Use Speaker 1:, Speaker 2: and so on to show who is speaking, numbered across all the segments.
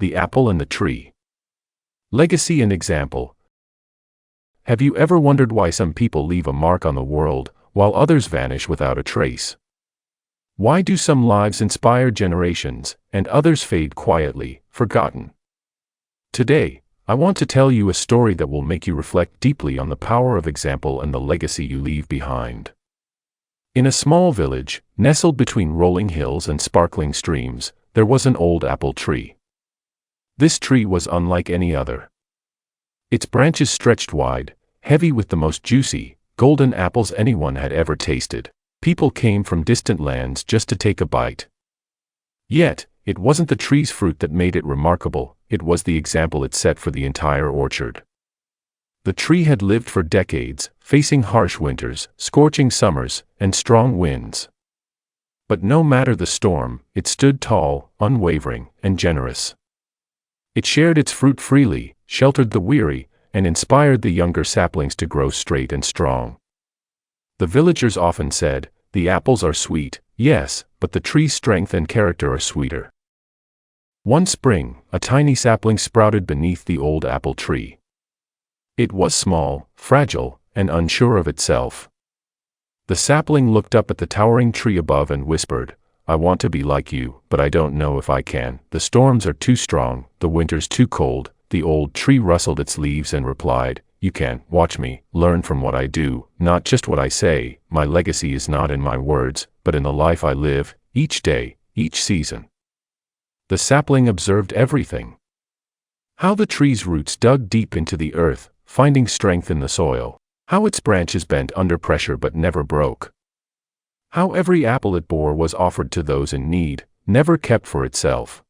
Speaker 1: the apple and the tree. Legacy and example. Have you ever wondered why some people leave a mark on the world, while others vanish without a trace? Why do some lives inspire generations, and others fade quietly, forgotten? Today, I want to tell you a story that will make you reflect deeply on the power of example and the legacy you leave behind. In a small village, nestled between rolling hills and sparkling streams, there was an old apple tree. This tree was unlike any other. Its branches stretched wide, heavy with the most juicy, golden apples anyone had ever tasted. People came from distant lands just to take a bite. Yet, it wasn't the tree's fruit that made it remarkable, it was the example it set for the entire orchard. The tree had lived for decades, facing harsh winters, scorching summers, and strong winds. But no matter the storm, it stood tall, unwavering, and generous. It shared its fruit freely, sheltered the weary, and inspired the younger saplings to grow straight and strong. The villagers often said, "The apples are sweet, yes, but the tree's strength and character are sweeter." One spring, a tiny sapling sprouted beneath the old apple tree. It was small, fragile, and unsure of itself. The sapling looked up at the towering tree above and whispered, "I want to be like you, but I don't know if I can. The storms are too strong, the winters too cold." The old tree rustled its leaves and replied, "You can, watch me, learn from what I do, not just what I say. My legacy is not in my words, but in the life I live, each day, each season." The sapling observed everything. How the tree's roots dug deep into the earth, finding strength in the soil. How its branches bent under pressure but never broke. How every apple it bore was offered to those in need, never kept for itself.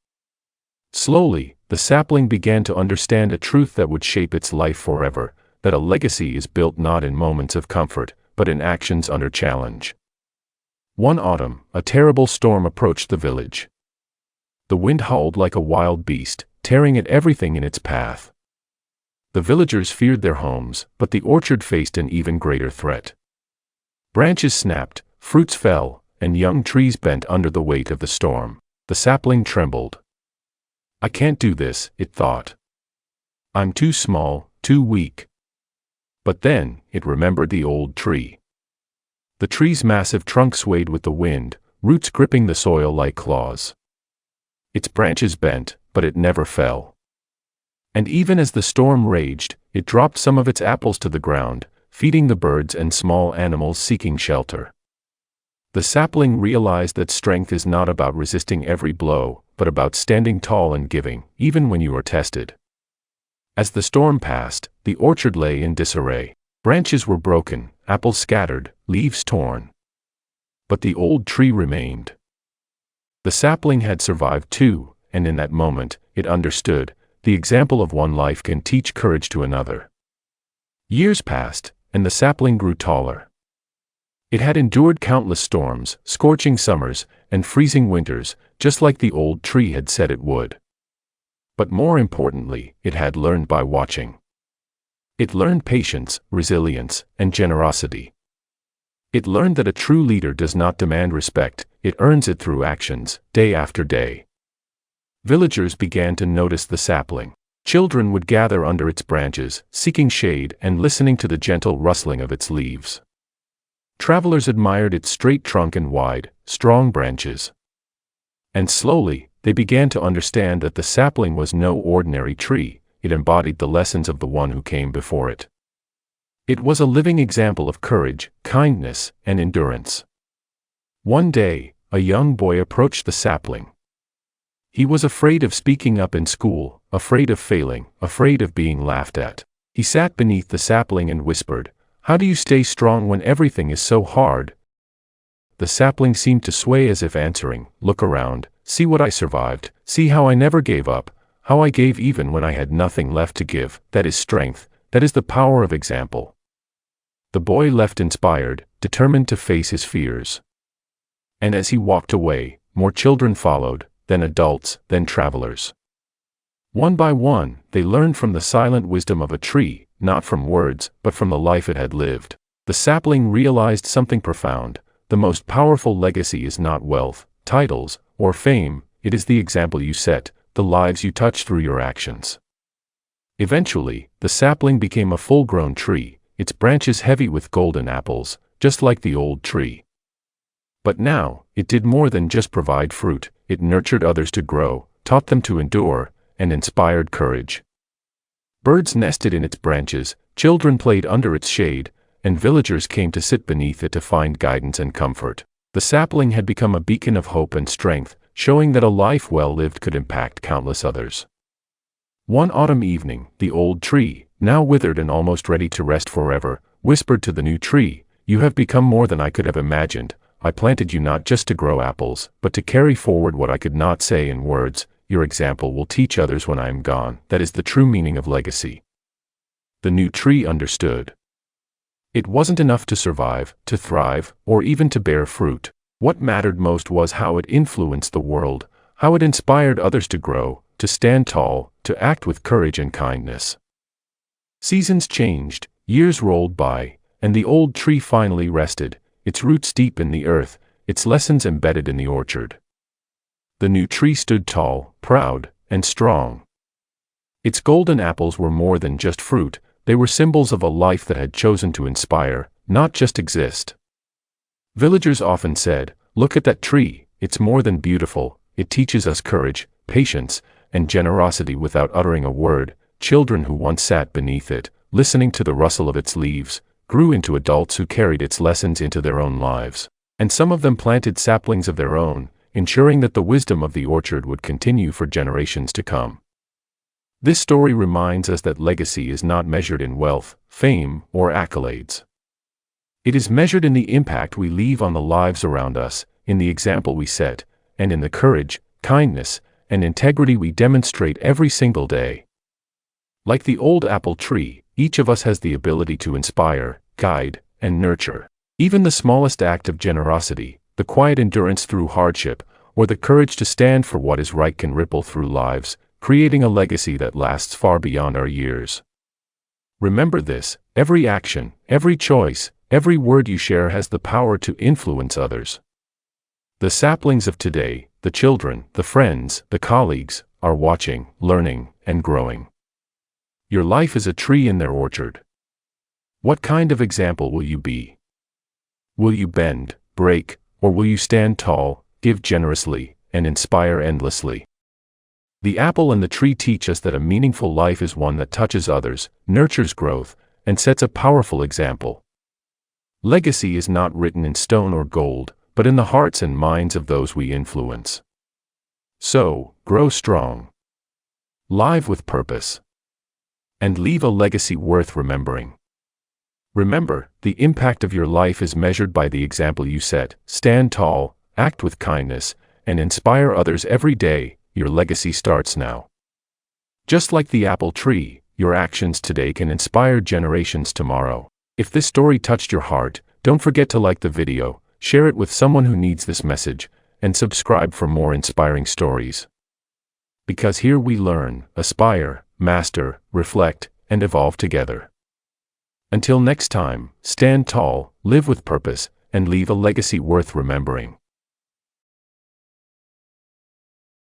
Speaker 1: Slowly, the sapling began to understand a truth that would shape its life forever, that a legacy is built not in moments of comfort, but in actions under challenge. One autumn, a terrible storm approached the village. The wind howled like a wild beast, tearing at everything in its path. The villagers feared their homes, but the orchard faced an even greater threat. Branches snapped, fruits fell, and young trees bent under the weight of the storm. The sapling trembled. "I can't do this," it thought. "I'm too small, too weak." But then, it remembered the old tree. The tree's massive trunk swayed with the wind, roots gripping the soil like claws. Its branches bent, but it never fell. And even as the storm raged, it dropped some of its apples to the ground, feeding the birds and small animals seeking shelter. The sapling realized that strength is not about resisting every blow, but about standing tall and giving, even when you are tested. As the storm passed, the orchard lay in disarray. Branches were broken, apples scattered, leaves torn. But the old tree remained. The sapling had survived too, and in that moment, it understood, the example of one life can teach courage to another. Years passed, and the sapling grew taller. It had endured countless storms, scorching summers, and freezing winters, just like the old tree had said it would. But more importantly, it had learned by watching. It learned patience, resilience, and generosity. It learned that a true leader does not demand respect, it earns it through actions, day after day. Villagers began to notice the sapling. Children would gather under its branches, seeking shade and listening to the gentle rustling of its leaves. Travelers admired its straight trunk and wide, strong branches. And slowly, they began to understand that the sapling was no ordinary tree, it embodied the lessons of the one who came before it. It was a living example of courage, kindness, and endurance. One day, a young boy approached the sapling. He was afraid of speaking up in school, afraid of failing, afraid of being laughed at. He sat beneath the sapling and whispered, "How do you stay strong when everything is so hard?" The sapling seemed to sway as if answering, "Look around, see what I survived, see how I never gave up, how I gave even when I had nothing left to give. That is strength, that is the power of example." The boy left inspired, determined to face his fears. And as he walked away, more children followed, then adults, then travelers. One by one, they learned from the silent wisdom of a tree, not from words, but from the life it had lived. The sapling realized something profound. The most powerful legacy is not wealth, titles, or fame, it is the example you set, the lives you touch through your actions. Eventually, the sapling became a full-grown tree, its branches heavy with golden apples, just like the old tree. But now, it did more than just provide fruit. It nurtured others to grow, taught them to endure, and inspired courage. Birds nested in its branches, children played under its shade, and villagers came to sit beneath it to find guidance and comfort. The sapling had become a beacon of hope and strength, showing that a life well lived could impact countless others. One autumn evening, the old tree, now withered and almost ready to rest forever, whispered to the new tree, "You have become more than I could have imagined. I planted you not just to grow apples, but to carry forward what I could not say in words. Your example will teach others when I am gone." That is the true meaning of legacy. The new tree understood. It wasn't enough to survive, to thrive, or even to bear fruit. What mattered most was how it influenced the world, how it inspired others to grow, to stand tall, to act with courage and kindness. Seasons changed, years rolled by, and the old tree finally rested, its roots deep in the earth, its lessons embedded in the orchard. The new tree stood tall, proud, and strong. Its golden apples were more than just fruit, they were symbols of a life that had chosen to inspire, not just exist. Villagers often said, "Look at that tree, it's more than beautiful, it teaches us courage, patience, and generosity." Without uttering a word, children who once sat beneath it, listening to the rustle of its leaves, grew into adults who carried its lessons into their own lives. And some of them planted saplings of their own, ensuring that the wisdom of the orchard would continue for generations to come. This story reminds us that legacy is not measured in wealth, fame, or accolades. It is measured in the impact we leave on the lives around us, in the example we set, and in the courage, kindness, and integrity we demonstrate every single day. Like the old apple tree, each of us has the ability to inspire, guide, and nurture. Even the smallest act of generosity, the quiet endurance through hardship, or the courage to stand for what is right can ripple through lives, creating a legacy that lasts far beyond our years. Remember this: every action, every choice, every word you share has the power to influence others. The saplings of today, the children, the friends, the colleagues, are watching, learning, and growing. Your life is a tree in their orchard. What kind of example will you be? Will you bend, break, or will you stand tall, give generously, and inspire endlessly? The apple and the tree teach us that a meaningful life is one that touches others, nurtures growth, and sets a powerful example. Legacy is not written in stone or gold, but in the hearts and minds of those we influence. So, grow strong, live with purpose, and leave a legacy worth remembering. Remember, the impact of your life is measured by the example you set. Stand tall, act with kindness, and inspire others every day. Your legacy starts now. Just like the apple tree, your actions today can inspire generations tomorrow. If this story touched your heart, don't forget to like the video, share it with someone who needs this message, and subscribe for more inspiring stories. Because here we learn, aspire, master, reflect, and evolve together. Until next time, stand tall, live with purpose, and leave a legacy worth remembering.